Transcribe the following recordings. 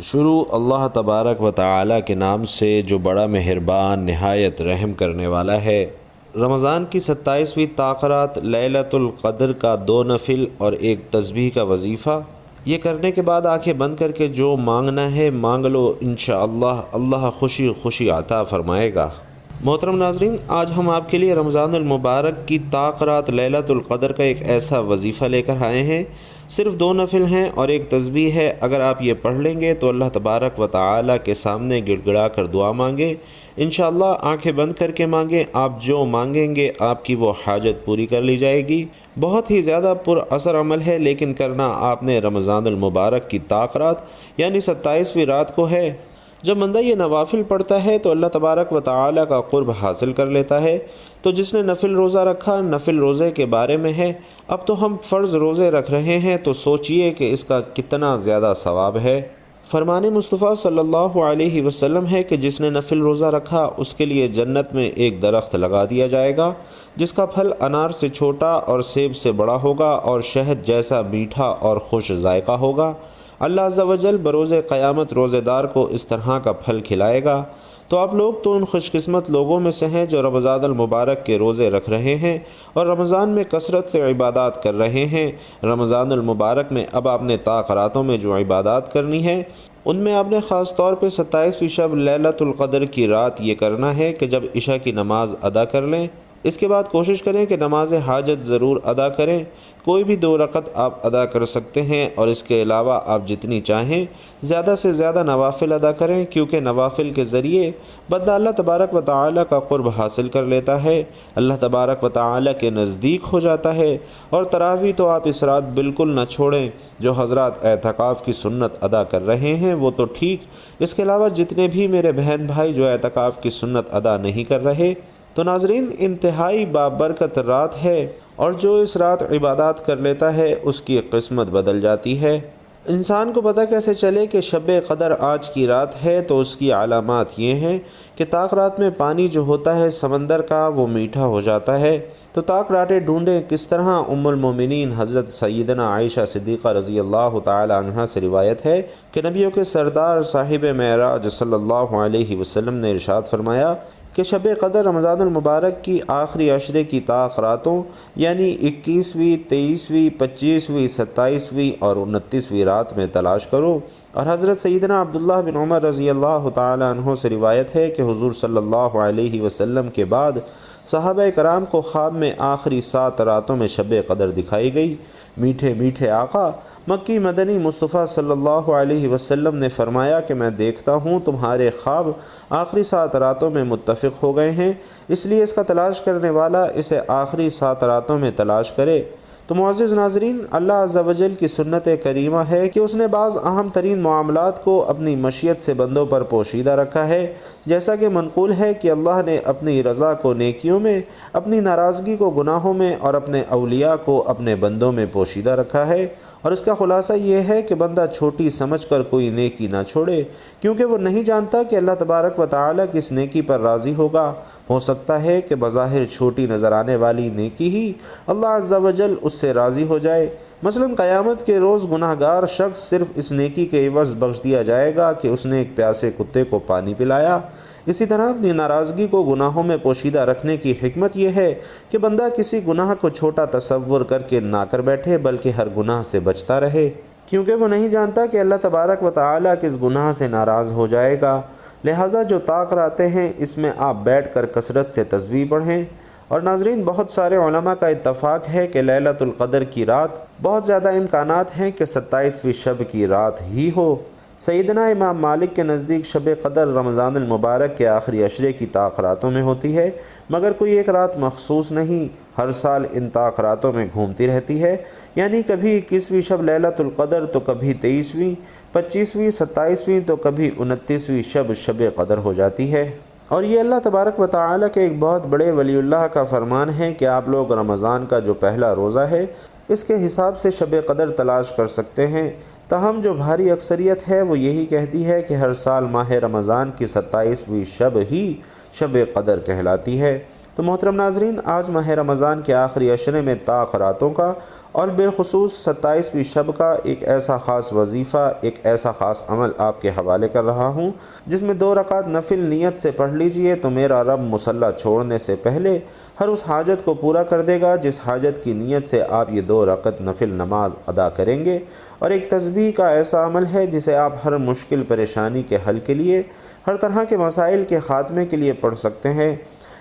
شروع اللہ تبارک و تعالی کے نام سے جو بڑا مہربان نہایت رحم کرنے والا ہے۔ رمضان کی 27ویں تاخرات لیلۃ القدر کا 2 نفل اور 1 تسبیح کا وظیفہ، یہ کرنے کے بعد آنکھیں بند کر کے جو مانگنا ہے مانگ لو، انشاءاللہ اللہ خوشی خوشی عطا فرمائے گا۔ محترم ناظرین، آج ہم آپ کے لیے رمضان المبارک کی تاخرات لیلۃ القدر کا ایک ایسا وظیفہ لے کر آئے ہیں۔ صرف 2 نفل ہیں اور 1 تسبیح ہے۔ اگر آپ یہ پڑھ لیں گے تو اللہ تبارک و تعالی کے سامنے گڑ گڑا کر دعا مانگیں، انشاءاللہ آنکھیں بند کر کے مانگیں، آپ جو مانگیں گے آپ کی وہ حاجت پوری کر لی جائے گی۔ بہت ہی زیادہ پر اثر عمل ہے، لیکن کرنا آپ نے رمضان المبارک کی تاخرات یعنی 27ویں رات کو ہے۔ جب بندہ یہ نوافل پڑھتا ہے تو اللہ تبارک و تعالی کا قرب حاصل کر لیتا ہے۔ تو جس نے نفل روزہ رکھا، نفل روزے کے بارے میں ہے، اب تو ہم فرض روزے رکھ رہے ہیں تو سوچئے کہ اس کا کتنا زیادہ ثواب ہے۔ فرمان مصطفیٰ صلی اللہ علیہ وسلم ہے کہ جس نے نفل روزہ رکھا اس کے لیے جنت میں ایک درخت لگا دیا جائے گا جس کا پھل انار سے چھوٹا اور سیب سے بڑا ہوگا اور شہد جیسا میٹھا اور خوش ذائقہ ہوگا۔ اللہ عز و جل بروز قیامت روزے دار کو اس طرح کا پھل کھلائے گا۔ تو آپ لوگ تو ان خوش قسمت لوگوں میں سے ہیں جو رمضان المبارک کے روزے رکھ رہے ہیں اور رمضان میں کثرت سے عبادات کر رہے ہیں۔ رمضان المبارک میں اب آپ نے تاخراتوں میں جو عبادات کرنی ہے ان میں آپ نے خاص طور پہ 27ویں شب لیلۃ القدر کی رات یہ کرنا ہے کہ جب عشاء کی نماز ادا کر لیں، اس کے بعد کوشش کریں کہ نماز حاجت ضرور ادا کریں۔ کوئی بھی 2 رکعت آپ ادا کر سکتے ہیں اور اس کے علاوہ آپ جتنی چاہیں زیادہ سے زیادہ نوافل ادا کریں، کیونکہ نوافل کے ذریعے بندہ اللہ تبارک و تعالی کا قرب حاصل کر لیتا ہے، اللہ تبارک و تعالی کے نزدیک ہو جاتا ہے۔ اور تراویح تو آپ اس رات بالکل نہ چھوڑیں۔ جو حضرات اعتکاف کی سنت ادا کر رہے ہیں وہ تو ٹھیک، اس کے علاوہ جتنے بھی میرے بہن بھائی جو اعتکاف کی سنت ادا نہیں کر رہے، تو ناظرین انتہائی بابرکت رات ہے اور جو اس رات عبادات کر لیتا ہے اس کی قسمت بدل جاتی ہے۔ انسان کو پتہ کیسے چلے کہ شب قدر آج کی رات ہے؟ تو اس کی علامات یہ ہیں کہ تاخرات میں پانی جو ہوتا ہے سمندر کا وہ میٹھا ہو جاتا ہے۔ تو تاک راٹیں ڈھونڈیں کس طرح؟ ام المومنین حضرت سیدنا عائشہ صدیقہ رضی اللہ تعالی عنہا سے روایت ہے کہ نبیوں کے سردار صاحب معراج صلی اللہ علیہ وسلم نے ارشاد فرمایا کہ شب قدر رمضان المبارک کی آخری عشرے کی تاخراتوں یعنی 21ویں، 23ویں، 25ویں، 27ویں اور 29ویں رات میں تلاش کرو۔ اور حضرت سیدنا عبداللہ بن عمر رضی اللہ تعالی عنہ سے روایت ہے کہ حضور صلی اللہ علیہ وسلم کے بعد صحابہ کرام کو خواب میں آخری 7 راتوں میں شب قدر دکھائی گئی۔ میٹھے میٹھے آقا مکی مدنی مصطفیٰ صلی اللہ علیہ وسلم نے فرمایا کہ میں دیکھتا ہوں تمہارے خواب آخری 7 راتوں میں متفق ہو گئے ہیں، اس لیے اس کا تلاش کرنے والا اسے آخری 7 راتوں میں تلاش کرے۔ تو معزز ناظرین، اللہ عز و جل کی سنت کریمہ ہے کہ اس نے بعض اہم ترین معاملات کو اپنی مشیت سے بندوں پر پوشیدہ رکھا ہے، جیسا کہ منقول ہے کہ اللہ نے اپنی رضا کو نیکیوں میں، اپنی ناراضگی کو گناہوں میں اور اپنے اولیاء کو اپنے بندوں میں پوشیدہ رکھا ہے۔ اور اس کا خلاصہ یہ ہے کہ بندہ چھوٹی سمجھ کر کوئی نیکی نہ چھوڑے، کیونکہ وہ نہیں جانتا کہ اللہ تبارک و تعالی کس نیکی پر راضی ہوگا۔ ہو سکتا ہے کہ بظاہر چھوٹی نظر آنے والی نیکی ہی اللہ عز و جل اس سے راضی ہو جائے۔ مثلا قیامت کے روز گناہگار شخص صرف اس نیکی کے عوض بخش دیا جائے گا کہ اس نے ایک پیاسے کتے کو پانی پلایا۔ اسی طرح اپنی ناراضگی کو گناہوں میں پوشیدہ رکھنے کی حکمت یہ ہے کہ بندہ کسی گناہ کو چھوٹا تصور کر کے نہ کر بیٹھے، بلکہ ہر گناہ سے بچتا رہے، کیونکہ وہ نہیں جانتا کہ اللہ تبارک و تعالی کس گناہ سے ناراض ہو جائے گا۔ لہٰذا جو تاخراتیں ہیں اس میں آپ بیٹھ کر کثرت سے تسبیح پڑھیں۔ اور ناظرین، بہت سارے علماء کا اتفاق ہے کہ لیلۃ القدر کی رات بہت زیادہ امکانات ہیں کہ 27ویں شب کی رات ہی ہو۔ سیدنا امام مالک کے نزدیک شب قدر رمضان المبارک کے آخری عشرے کی تاخراتوں میں ہوتی ہے، مگر کوئی ایک رات مخصوص نہیں، ہر سال ان تاخراتوں میں گھومتی رہتی ہے، یعنی کبھی 21ویں شب لیلۃ القدر تو کبھی 23ویں، 25ویں، 27ویں تو کبھی 29ویں شب شب قدر ہو جاتی ہے۔ اور یہ اللہ تبارک و تعالی کے ایک بہت بڑے ولی اللہ کا فرمان ہے کہ آپ لوگ رمضان کا جو پہلا روزہ ہے اس کے حساب سے شب قدر تلاش کر سکتے ہیں۔ تاہم جو بھاری اکثریت ہے وہ یہی کہتی ہے کہ ہر سال ماہ رمضان کی 27ویں شب ہی شب قدر کہلاتی ہے۔ تو محترم ناظرین، آج ماہ رمضان کے آخری عشرے میں طاق راتوں کا اور بالخصوص 27ویں شب کا ایک ایسا خاص وظیفہ، ایک ایسا خاص عمل آپ کے حوالے کر رہا ہوں، جس میں 2 رکعت نفل نیت سے پڑھ لیجئے تو میرا رب مصلی چھوڑنے سے پہلے ہر اس حاجت کو پورا کر دے گا جس حاجت کی نیت سے آپ یہ 2 رکعت نفل نماز ادا کریں گے۔ اور ایک تسبیح کا ایسا عمل ہے جسے آپ ہر مشکل پریشانی کے حل کے لیے، ہر طرح کے مسائل کے خاتمے کے لیے پڑھ سکتے ہیں۔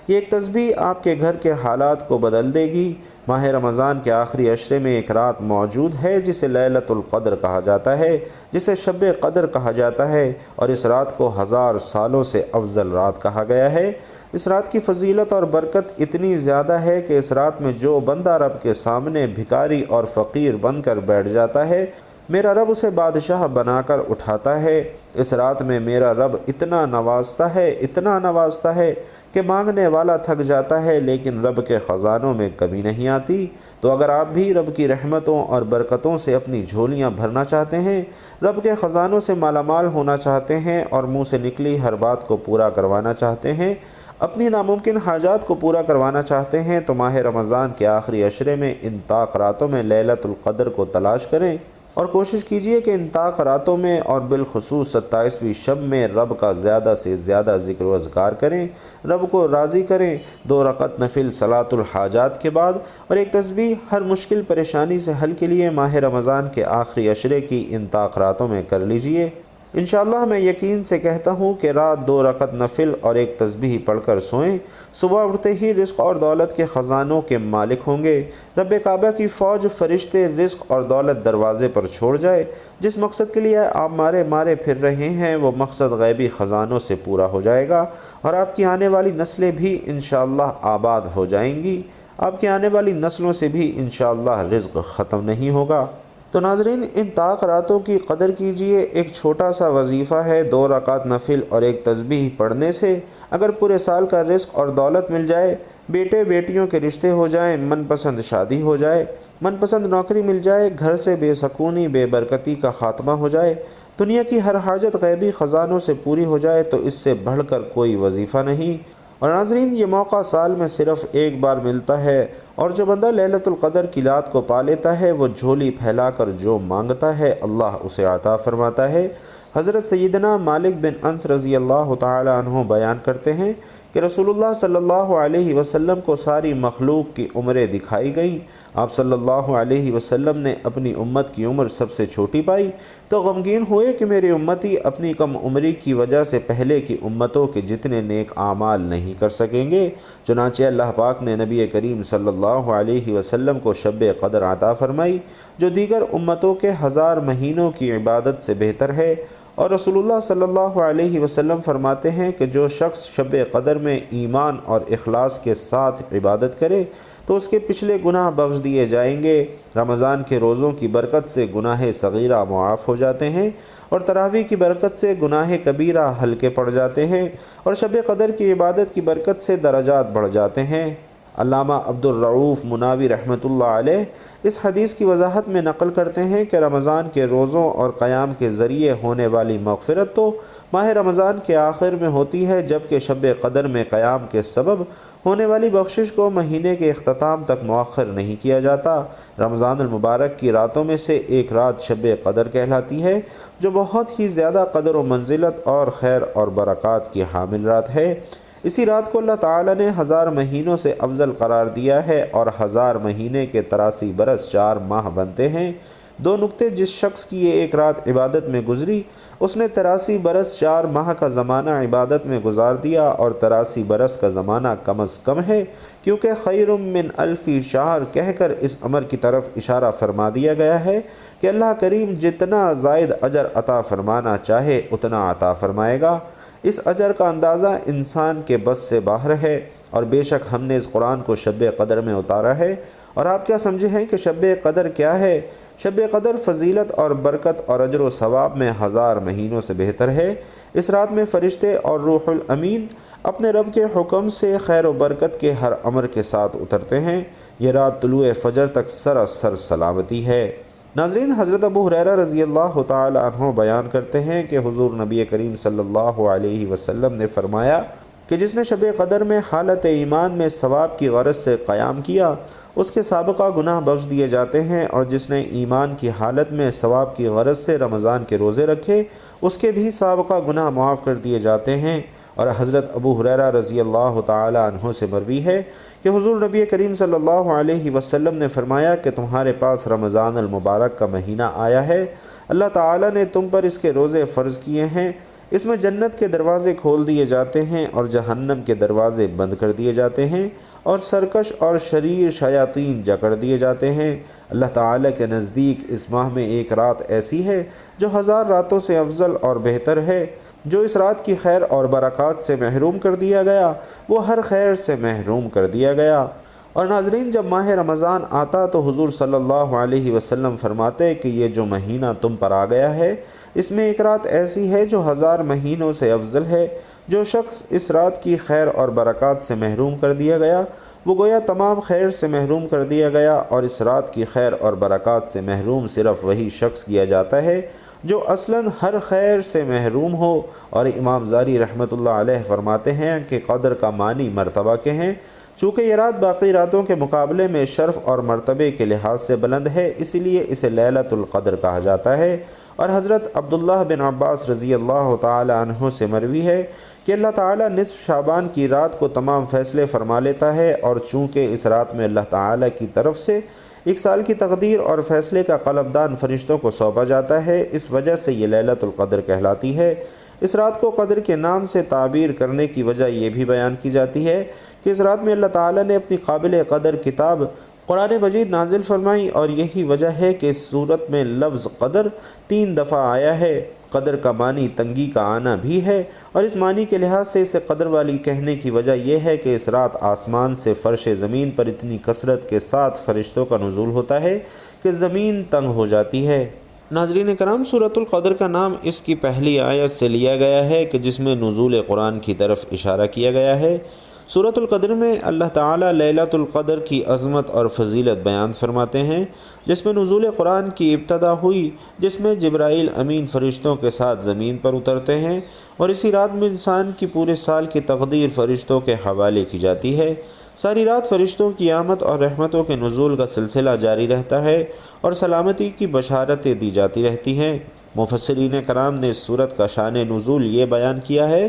یہ ایک تسبیح آپ کے گھر کے حالات کو بدل دے گی۔ ماہ رمضان کے آخری عشرے میں ایک رات موجود ہے جسے لیلۃ القدر کہا جاتا ہے، جسے شب قدر کہا جاتا ہے، اور اس رات کو 1000 سالوں سے افضل رات کہا گیا ہے۔ اس رات کی فضیلت اور برکت اتنی زیادہ ہے کہ اس رات میں جو بندہ رب کے سامنے بھکاری اور فقیر بن کر بیٹھ جاتا ہے، میرا رب اسے بادشاہ بنا کر اٹھاتا ہے۔ اس رات میں میرا رب اتنا نوازتا ہے کہ مانگنے والا تھک جاتا ہے، لیکن رب کے خزانوں میں کمی نہیں آتی۔ تو اگر آپ بھی رب کی رحمتوں اور برکتوں سے اپنی جھولیاں بھرنا چاہتے ہیں، رب کے خزانوں سے مالا مال ہونا چاہتے ہیں اور منہ سے نکلی ہر بات کو پورا کروانا چاہتے ہیں، اپنی ناممکن حاجات کو پورا کروانا چاہتے ہیں، تو ماہ رمضان کے آخری عشرے میں ان طاق راتوں میں لیلۃ القدر کو تلاش کریں اور کوشش کیجئے کہ ان طاق راتوں میں اور بالخصوص 27ویں شب میں رب کا زیادہ سے زیادہ ذکر و اذکار کریں، رب کو راضی کریں۔ 2 رکعت نفل صلاۃ الحاجات کے بعد اور ایک تسبیح ہر مشکل پریشانی سے حل کے لیے ماہ رمضان کے آخری عشرے کی ان طاق راتوں میں کر لیجئے۔ انشاءاللہ میں یقین سے کہتا ہوں کہ رات 2 رکعت نفل اور ایک تسبیح پڑھ کر سوئیں، صبح اٹھتے ہی رزق اور دولت کے خزانوں کے مالک ہوں گے۔ رب کعبہ کی فوج فرشتے رزق اور دولت دروازے پر چھوڑ جائے۔ جس مقصد کے لیے آپ مارے پھر رہے ہیں، وہ مقصد غیبی خزانوں سے پورا ہو جائے گا، اور آپ کی آنے والی نسلیں بھی انشاءاللہ آباد ہو جائیں گی۔ آپ کی آنے والی نسلوں سے بھی انشاءاللہ رزق ختم نہیں ہوگا۔ تو ناظرین، ان طاق راتوں کی قدر کیجئے۔ ایک چھوٹا سا وظیفہ ہے، 2 رکعت نفل اور ایک تسبیح پڑھنے سے اگر پورے سال کا رزق اور دولت مل جائے، بیٹے بیٹیوں کے رشتے ہو جائیں، من پسند شادی ہو جائے، من پسند نوکری مل جائے، گھر سے بے سکونی بے برکتی کا خاتمہ ہو جائے، دنیا کی ہر حاجت غیبی خزانوں سے پوری ہو جائے، تو اس سے بڑھ کر کوئی وظیفہ نہیں۔ اور ناظرین، یہ موقع سال میں صرف ایک بار ملتا ہے، اور جو بندہ لیلۃ القدر کی رات کو پا لیتا ہے، وہ جھولی پھیلا کر جو مانگتا ہے اللہ اسے عطا فرماتا ہے۔ حضرت سیدنا مالک بن انس رضی اللہ تعالی عنہ بیان کرتے ہیں کہ رسول اللہ صلی اللہ علیہ وسلم کو ساری مخلوق کی عمریں دکھائی گئیں۔ آپ صلی اللہ علیہ وسلم نے اپنی امت کی عمر سب سے چھوٹی پائی تو غمگین ہوئے کہ میری امتی اپنی کم عمری کی وجہ سے پہلے کی امتوں کے جتنے نیک اعمال نہیں کر سکیں گے۔ چنانچہ اللہ پاک نے نبی کریم صلی اللہ علیہ وسلم کو شب قدر عطا فرمائی، جو دیگر امتوں کے 1000 مہینوں کی عبادت سے بہتر ہے۔ اور رسول اللہ صلی اللہ علیہ وسلم فرماتے ہیں کہ جو شخص شب قدر میں ایمان اور اخلاص کے ساتھ عبادت کرے تو اس کے پچھلے گناہ بخش دیے جائیں گے۔ رمضان کے روزوں کی برکت سے گناہ صغیرہ معاف ہو جاتے ہیں، اور تراویح کی برکت سے گناہ کبیرہ ہلکے پڑ جاتے ہیں، اور شب قدر کی عبادت کی برکت سے درجات بڑھ جاتے ہیں۔ علامہ عبد الرؤف مناوی رحمۃ اللہ علیہ اس حدیث کی وضاحت میں نقل کرتے ہیں کہ رمضان کے روزوں اور قیام کے ذریعے ہونے والی مغفرت تو ماہ رمضان کے آخر میں ہوتی ہے، جبکہ شب قدر میں قیام کے سبب ہونے والی بخشش کو مہینے کے اختتام تک مؤخر نہیں کیا جاتا۔ رمضان المبارک کی راتوں میں سے ایک رات شب قدر کہلاتی ہے، جو بہت ہی زیادہ قدر و منزلت اور خیر اور برکات کی حامل رات ہے۔ اسی رات کو اللہ تعالیٰ نے 1000 مہینوں سے افضل قرار دیا ہے، اور 1000 مہینے کے 83 برس 4 ماہ بنتے ہیں۔ 2 نکتے: جس شخص کی یہ ایک رات عبادت میں گزری، اس نے 83 برس 4 ماہ کا زمانہ عبادت میں گزار دیا، اور 83 برس کا زمانہ کم از کم ہے، کیونکہ خیر من الف شہر کہہ کر اس امر کی طرف اشارہ فرما دیا گیا ہے کہ اللہ کریم جتنا زائد اجر عطا فرمانا چاہے اتنا عطا فرمائے گا۔ اس اجر کا اندازہ انسان کے بس سے باہر ہے، اور بے شک ہم نے اس قرآن کو شب قدر میں اتارا ہے۔ اور آپ کیا سمجھے ہیں کہ شب قدر کیا ہے؟ شب قدر فضیلت اور برکت اور اجر و ثواب میں 1000 مہینوں سے بہتر ہے۔ اس رات میں فرشتے اور روح الامین اپنے رب کے حکم سے خیر و برکت کے ہر امر کے ساتھ اترتے ہیں۔ یہ رات طلوع فجر تک سراسر سلامتی ہے۔ ناظرین، حضرت ابو ہریرہ رضی اللہ تعالی عنہ بیان کرتے ہیں کہ حضور نبی کریم صلی اللہ علیہ وسلم نے فرمایا کہ جس نے شب قدر میں حالت ایمان میں ثواب کی غرض سے قیام کیا اس کے سابقہ گناہ بخش دیے جاتے ہیں، اور جس نے ایمان کی حالت میں ثواب کی غرض سے رمضان کے روزے رکھے اس کے بھی سابقہ گناہ معاف کر دیے جاتے ہیں۔ اور حضرت ابو ہریرہ رضی اللہ تعالی عنہ سے مروی ہے کہ حضور نبی کریم صلی اللہ علیہ وسلم نے فرمایا کہ تمہارے پاس رمضان المبارک کا مہینہ آیا ہے، اللہ تعالی نے تم پر اس کے روزے فرض کیے ہیں، اس میں جنت کے دروازے کھول دیے جاتے ہیں اور جہنم کے دروازے بند کر دیے جاتے ہیں، اور سرکش اور شریر شیاطین جکڑ دیے جاتے ہیں۔ اللہ تعالی کے نزدیک اس ماہ میں ایک رات ایسی ہے جو 1000 راتوں سے افضل اور بہتر ہے۔ جو اس رات کی خیر اور برکات سے محروم کر دیا گیا وہ ہر خیر سے محروم کر دیا گیا۔ اور ناظرین، جب ماہ رمضان آتا تو حضور صلی اللہ علیہ وسلم فرماتے کہ یہ جو مہینہ تم پر آ گیا ہے اس میں ایک رات ایسی ہے جو 1000 مہینوں سے افضل ہے۔ جو شخص اس رات کی خیر اور برکات سے محروم کر دیا گیا وہ گویا تمام خیر سے محروم کر دیا گیا، اور اس رات کی خیر اور برکات سے محروم صرف وہی شخص کیا جاتا ہے جو اصلاً ہر خیر سے محروم ہو۔ اور امام زاری رحمۃ اللہ علیہ فرماتے ہیں کہ قدر کا معنی مرتبہ کے ہیں، چونکہ یہ رات باقی راتوں کے مقابلے میں شرف اور مرتبے کے لحاظ سے بلند ہے، اس لیے اسے لیلۃ القدر کہا جاتا ہے۔ اور حضرت عبداللہ بن عباس رضی اللہ تعالی عنہ سے مروی ہے کہ اللہ تعالی نصف شعبان کی رات کو تمام فیصلے فرما لیتا ہے، اور چونکہ اس رات میں اللہ تعالی کی طرف سے ایک سال کی تقدیر اور فیصلے کا قلمدان فرشتوں کو سونپا جاتا ہے، اس وجہ سے یہ لیلۃ القدر کہلاتی ہے۔ اس رات کو قدر کے نام سے تعبیر کرنے کی وجہ یہ بھی بیان کی جاتی ہے کہ اس رات میں اللہ تعالی نے اپنی قابل قدر کتاب قرآن مجید نازل فرمائی، اور یہی وجہ ہے کہ اس صورت میں لفظ قدر 3 دفعہ آیا ہے۔ قدر کا معنی تنگی کا آنا بھی ہے، اور اس معنی کے لحاظ سے اسے قدر والی کہنے کی وجہ یہ ہے کہ اس رات آسمان سے فرش زمین پر اتنی کثرت کے ساتھ فرشتوں کا نزول ہوتا ہے کہ زمین تنگ ہو جاتی ہے۔ ناظرین کرام، سورۃ القدر کا نام اس کی پہلی آیت سے لیا گیا ہے کہ جس میں نزول قرآن کی طرف اشارہ کیا گیا ہے۔ سورۃ القدر میں اللہ تعالیٰ لیلۃ القدر کی عظمت اور فضیلت بیان فرماتے ہیں، جس میں نزول قرآن کی ابتدا ہوئی، جس میں جبرائیل امین فرشتوں کے ساتھ زمین پر اترتے ہیں، اور اسی رات میں انسان کی پورے سال کی تقدیر فرشتوں کے حوالے کی جاتی ہے۔ ساری رات فرشتوں کی آمد اور رحمتوں کے نزول کا سلسلہ جاری رہتا ہے، اور سلامتی کی بشارتیں دی جاتی رہتی ہیں۔ مفسرین کرام نے اس سورت کا شان نزول یہ بیان کیا ہے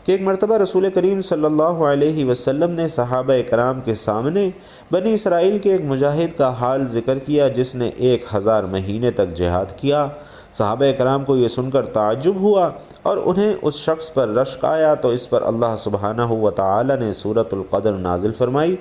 کہ ایک مرتبہ رسول کریم صلی اللہ علیہ وسلم نے صحابہ کرام کے سامنے بنی اسرائیل کے ایک مجاہد کا حال ذکر کیا جس نے 1000 مہینے تک جہاد کیا۔ صحابہ کرام کو یہ سن کر تعجب ہوا اور انہیں اس شخص پر رشک آیا، تو اس پر اللہ سبحانہ و تعالی نے سورۃ القدر نازل فرمائی،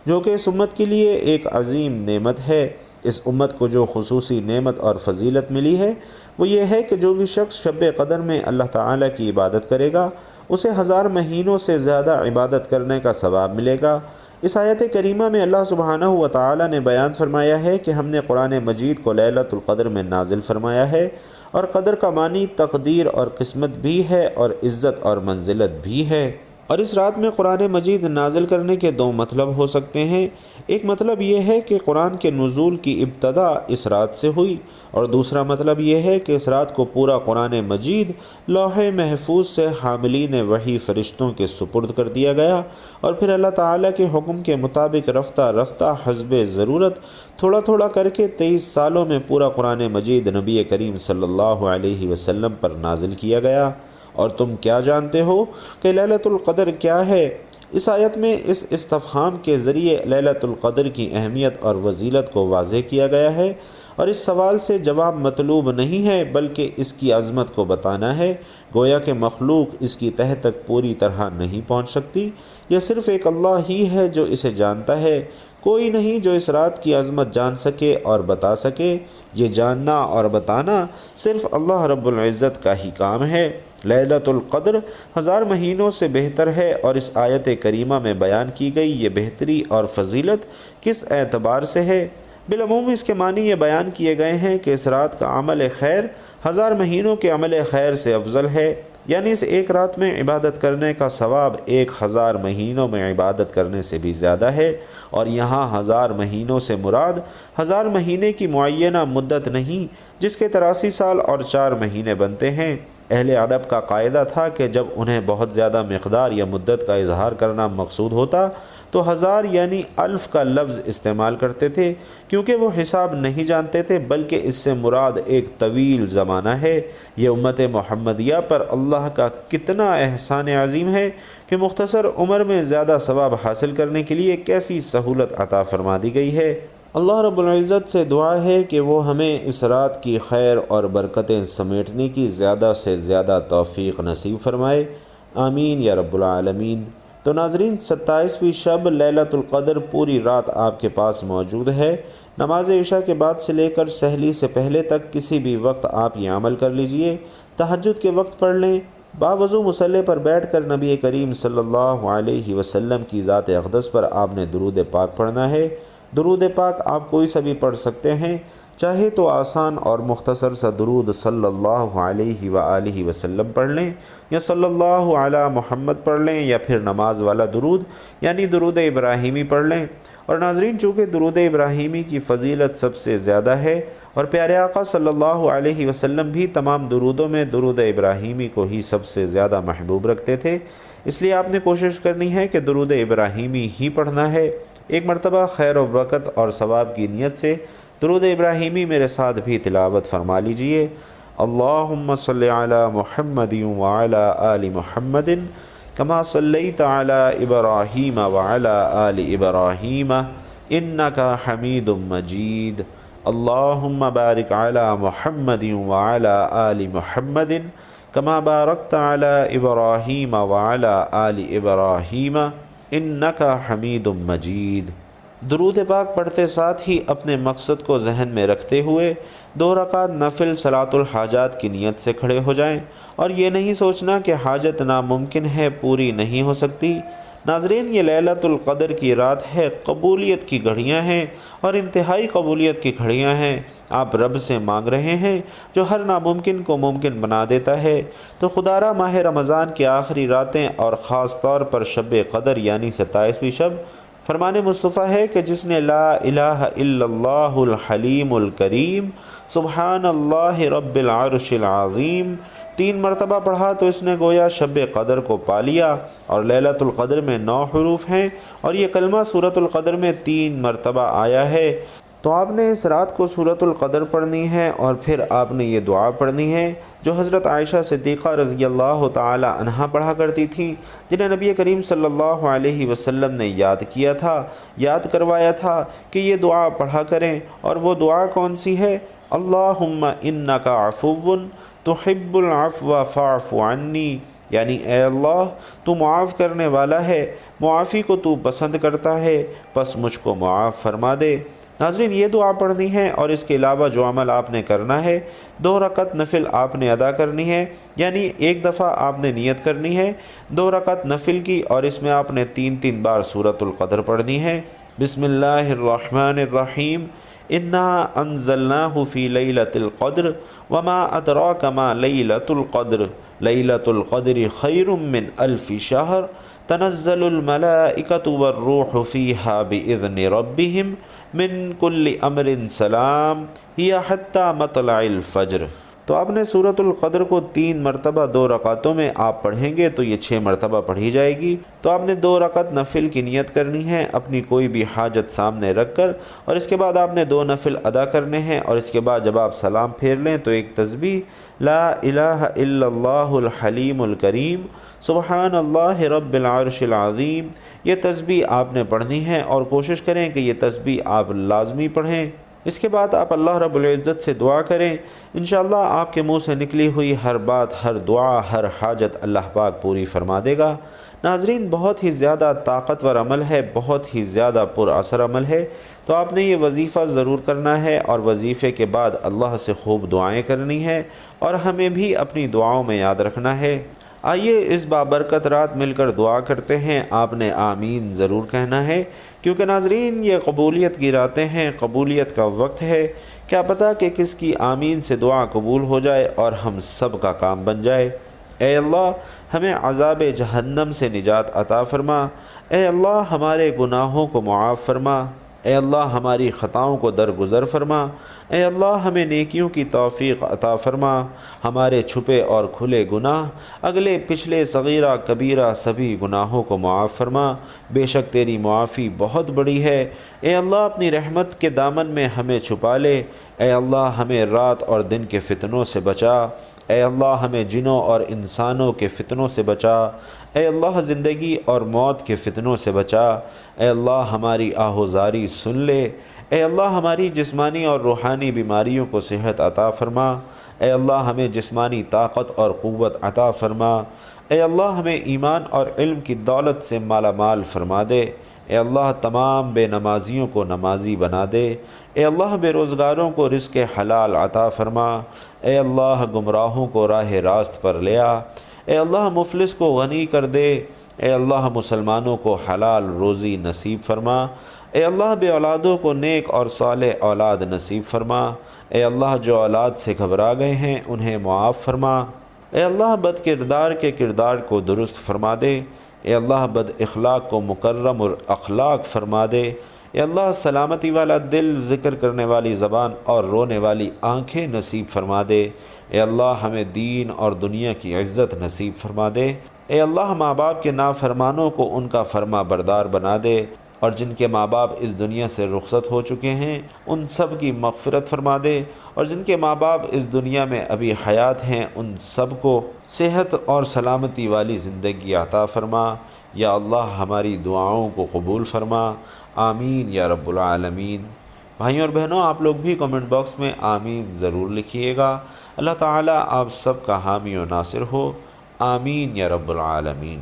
جو کہ اس امت کے لیے ایک عظیم نعمت ہے۔ اس امت کو جو خصوصی نعمت اور فضیلت ملی ہے وہ یہ ہے کہ جو بھی شخص شب قدر میں اللہ تعالیٰ کی عبادت کرے گا اسے 1000 مہینوں سے زیادہ عبادت کرنے کا ثواب ملے گا۔ اس آیت کریمہ میں اللہ سبحانہ و تعالی نے بیان فرمایا ہے کہ ہم نے قرآن مجید کو لیلۃ القدر میں نازل فرمایا ہے، اور قدر کا معنی تقدیر اور قسمت بھی ہے اور عزت اور منزلت بھی ہے۔ اور اس رات میں قرآن مجید نازل کرنے کے 2 مطلب ہو سکتے ہیں۔ ایک مطلب یہ ہے کہ قرآن کے نزول کی ابتدا اس رات سے ہوئی، اور دوسرا مطلب یہ ہے کہ اس رات کو پورا قرآن مجید لوح محفوظ سے حاملین وحی فرشتوں کے سپرد کر دیا گیا، اور پھر اللہ تعالیٰ کے حکم کے مطابق رفتہ رفتہ حسب ضرورت تھوڑا تھوڑا کر کے 23 سالوں میں پورا قرآن مجید نبی کریم صلی اللہ علیہ وسلم پر نازل کیا گیا۔ اور تم کیا جانتے ہو کہ لیلۃ القدر کیا ہے؟ اس آیت میں اس استفہام کے ذریعے لیلۃ القدر کی اہمیت اور فضیلت کو واضح کیا گیا ہے، اور اس سوال سے جواب مطلوب نہیں ہے بلکہ اس کی عظمت کو بتانا ہے۔ گویا کہ مخلوق اس کی تہہ تک پوری طرح نہیں پہنچ سکتی، یہ صرف ایک اللہ ہی ہے جو اسے جانتا ہے، کوئی نہیں جو اس رات کی عظمت جان سکے اور بتا سکے۔ یہ جاننا اور بتانا صرف اللہ رب العزت کا ہی کام ہے۔ لیلۃ القدر 1000 مہینوں سے بہتر ہے، اور اس آیت کریمہ میں بیان کی گئی یہ بہتری اور فضیلت کس اعتبار سے ہے؟ بالعموم اس کے معنی یہ بیان کیے گئے ہیں کہ اس رات کا عمل خیر 1000 مہینوں کے عمل خیر سے افضل ہے، یعنی اس ایک رات میں عبادت کرنے کا ثواب 1000 مہینوں میں عبادت کرنے سے بھی زیادہ ہے۔ اور یہاں 1000 مہینوں سے مراد 1000 مہینے کی معینہ مدت نہیں، جس کے 83 سال اور 4 مہینے بنتے ہیں۔ اہل عرب کا قاعدہ تھا کہ جب انہیں بہت زیادہ مقدار یا مدت کا اظہار کرنا مقصود ہوتا تو 1000 یعنی 1000 کا لفظ استعمال کرتے تھے، کیونکہ وہ حساب نہیں جانتے تھے، بلکہ اس سے مراد ایک طویل زمانہ ہے۔ یہ امت محمدیہ پر اللہ کا کتنا احسان عظیم ہے کہ مختصر عمر میں زیادہ ثواب حاصل کرنے کے لیے کیسی سہولت عطا فرما دی گئی ہے۔ اللہ رب العزت سے دعا ہے کہ وہ ہمیں اس رات کی خیر اور برکتیں سمیٹنے کی زیادہ سے زیادہ توفیق نصیب فرمائے، آمین یا رب العالمین۔ تو ناظرین، 27ویں شب لیلۃ القدر پوری رات آپ کے پاس موجود ہے۔ نماز عشاء کے بعد سے لے کر سحری سے پہلے تک کسی بھی وقت آپ یہ عمل کر لیجئے۔ تہجد کے وقت پڑھ لیں۔ باوضو مصلی پر بیٹھ کر نبی کریم صلی اللہ علیہ وسلم کی ذات اقدس پر آپ نے درود پاک پڑھنا ہے۔ درود پاک آپ کوئی سا بھی پڑھ سکتے ہیں، چاہے تو آسان اور مختصر سا درود صلی اللہ علیہ وآلہ وسلم پڑھ لیں، یا صلی اللہ علی محمد پڑھ لیں، یا پھر نماز والا درود یعنی درود ابراہیمی پڑھ لیں۔ اور ناظرین، چونکہ درود ابراہیمی کی فضیلت سب سے زیادہ ہے اور پیارے آقا صلی اللہ علیہ وسلم بھی تمام درودوں میں درود ابراہیمی کو ہی سب سے زیادہ محبوب رکھتے تھے، اس لیے آپ نے کوشش کرنی ہے کہ درود ابراہیمی ہی پڑھنا ہے۔ ایک مرتبہ خیر و برکت اور ثواب کی نیت سے درود ابراہیمی میرے ساتھ بھی تلاوت فرما لیجئے۔ اللہم صلی علی محمد وعلی آل محمد کما صلیت علی ابراہیم وعلی آل ابراہیم انک حمید مجید۔ اللہم بارک علی محمد وعلی آل محمد کما بارکت علی ابراہیم وعلی آل ابراہیم انک حمید مجید۔ درود پاک پڑھتے ساتھ ہی اپنے مقصد کو ذہن میں رکھتے ہوئے 2 رکعت نفل صلاۃ الحاجات کی نیت سے کھڑے ہو جائیں، اور یہ نہیں سوچنا کہ حاجت ناممکن ہے، پوری نہیں ہو سکتی۔ ناظرین، یہ لیلۃ القدر کی رات ہے، قبولیت کی گھڑیاں ہیں اور انتہائی قبولیت کی گھڑیاں ہیں۔ آپ رب سے مانگ رہے ہیں جو ہر ناممکن کو ممکن بنا دیتا ہے۔ تو خدارا ماہ رمضان کی آخری راتیں اور خاص طور پر شب قدر یعنی 27ویں شب، فرمان مصطفیٰ ہے کہ جس نے لا الہ الا اللہ الحلیم الکریم سبحان اللہ رب العرش العظیم 3 مرتبہ پڑھا تو اس نے گویا شب قدر کو پا لیا۔ اور لیلۃ القدر میں 9 حروف ہیں اور یہ کلمہ سورۃ القدر میں 3 مرتبہ آیا ہے۔ تو آپ نے اس رات کو سورۃ القدر پڑھنی ہے اور پھر آپ نے یہ دعا پڑھنی ہے جو حضرت عائشہ صدیقہ رضی اللہ تعالی عنہا پڑھا کرتی تھیں، جنہیں نبی کریم صلی اللہ علیہ وسلم نے یاد کیا تھا، یاد کروایا تھا کہ یہ دعا پڑھا کریں۔ اور وہ دعا کون سی ہے؟ اللہم انک عفو تحب العفو فاعف عنی، یعنی اے اللہ تو معاف کرنے والا ہے، معافی کو تو پسند کرتا ہے، پس مجھ کو معاف فرما دے۔ ناظرین، یہ دعا پڑھنی ہے اور اس کے علاوہ جو عمل آپ نے کرنا ہے، 2 رکعت نفل آپ نے ادا کرنی ہے، یعنی ایک دفعہ آپ نے نیت کرنی ہے 2 رکعت نفل کی، اور اس میں آپ نے 3 بار سورۃ القدر پڑھنی ہے۔ بسم اللہ الرحمن الرحیم، انا انزلناہ فی لیلۃ القدر وما ادراک ما لیلۃ القدر، لیلۃ القدر خیر من 1000 شہر، تنزل الملائکۃ والروح فیہا باذن ربہم من کل امر سلام ہی حتی مطلع الفجر۔ تو آپ نے سورۃ القدر کو 3 مرتبہ 2 رکعتوں میں آپ پڑھیں گے تو یہ 6 مرتبہ پڑھی جائے گی۔ تو آپ نے 2 رکعت نفل کی نیت کرنی ہے اپنی کوئی بھی حاجت سامنے رکھ کر، اور اس کے بعد آپ نے 2 نفل ادا کرنے ہیں، اور اس کے بعد جب آپ سلام پھیر لیں تو ایک تسبیح لا الہ الا اللہ الحلیم الکریم سبحان اللہ رب العرش العظیم، یہ تسبیح آپ نے پڑھنی ہے، اور کوشش کریں کہ یہ تسبیح آپ لازمی پڑھیں۔ اس کے بعد آپ اللہ رب العزت سے دعا کریں، انشاءاللہ آپ کے منہ سے نکلی ہوئی ہر بات، ہر دعا، ہر حاجت اللہ پاک پوری فرما دے گا۔ ناظرین، بہت ہی زیادہ طاقتور عمل ہے، بہت ہی زیادہ پر اثر عمل ہے، تو آپ نے یہ وظیفہ ضرور کرنا ہے، اور وظیفے کے بعد اللہ سے خوب دعائیں کرنی ہے اور ہمیں بھی اپنی دعاؤں میں یاد رکھنا ہے۔ آئیے اس بابرکت رات مل کر دعا کرتے ہیں۔ آپ نے آمین ضرور کہنا ہے، کیونکہ ناظرین یہ قبولیت کی راتیں ہیں، قبولیت کا وقت ہے، کیا پتہ کہ کس کی آمین سے دعا قبول ہو جائے اور ہم سب کا کام بن جائے۔ اے اللہ ہمیں عذاب جہنم سے نجات عطا فرما، اے اللہ ہمارے گناہوں کو معاف فرما، اے اللہ ہماری خطاؤں کو درگزر فرما، اے اللہ ہمیں نیکیوں کی توفیق عطا فرما، ہمارے چھپے اور کھلے گناہ، اگلے پچھلے صغیرہ کبیرہ سبھی گناہوں کو معاف فرما، بے شک تیری معافی بہت بڑی ہے۔ اے اللہ اپنی رحمت کے دامن میں ہمیں چھپا لے، اے اللہ ہمیں رات اور دن کے فتنوں سے بچا، اے اللہ ہمیں جنوں اور انسانوں کے فتنوں سے بچا، اے اللہ زندگی اور موت کے فتنوں سے بچا، اے اللہ ہماری آہوزاری سن لے، اے اللہ ہماری جسمانی اور روحانی بیماریوں کو صحت عطا فرما، اے اللہ ہمیں جسمانی طاقت اور قوت عطا فرما، اے اللہ ہمیں ایمان اور علم کی دولت سے مالا مال فرما دے، اے اللہ تمام بے نمازیوں کو نمازی بنا دے، اے اللہ بے روزگاروں کو رزق حلال عطا فرما، اے اللہ گمراہوں کو راہ راست پر لے آ، اے اللہ مفلس کو غنی کر دے، اے اللہ مسلمانوں کو حلال روزی نصیب فرما، اے اللہ بے اولادوں کو نیک اور صالح اولاد نصیب فرما، اے اللہ جو اولاد سے گھبرا گئے ہیں انہیں معاف فرما، اے اللہ بد کردار کے کردار کو درست فرما دے، اے اللہ بد اخلاق کو مکرم اور اخلاق فرما دے، اے اللہ سلامتی والا دل، ذکر کرنے والی زبان اور رونے والی آنکھیں نصیب فرما دے، اے اللہ ہمیں دین اور دنیا کی عزت نصیب فرما دے، اے اللہ ماں باپ کے نافرمانوں کو ان کا فرما بردار بنا دے، اور جن کے ماں باپ اس دنیا سے رخصت ہو چکے ہیں ان سب کی مغفرت فرما دے، اور جن کے ماں باپ اس دنیا میں ابھی حیات ہیں ان سب کو صحت اور سلامتی والی زندگی عطا فرما، یا اللہ ہماری دعاؤں کو قبول فرما، آمین یا رب العالمین۔ بھائیوں اور بہنوں، آپ لوگ بھی کمنٹ باکس میں آمین ضرور لکھیے گا۔ اللہ تعالیٰ آپ سب کا حامی و ناصر ہو، آمین یا رب العالمین۔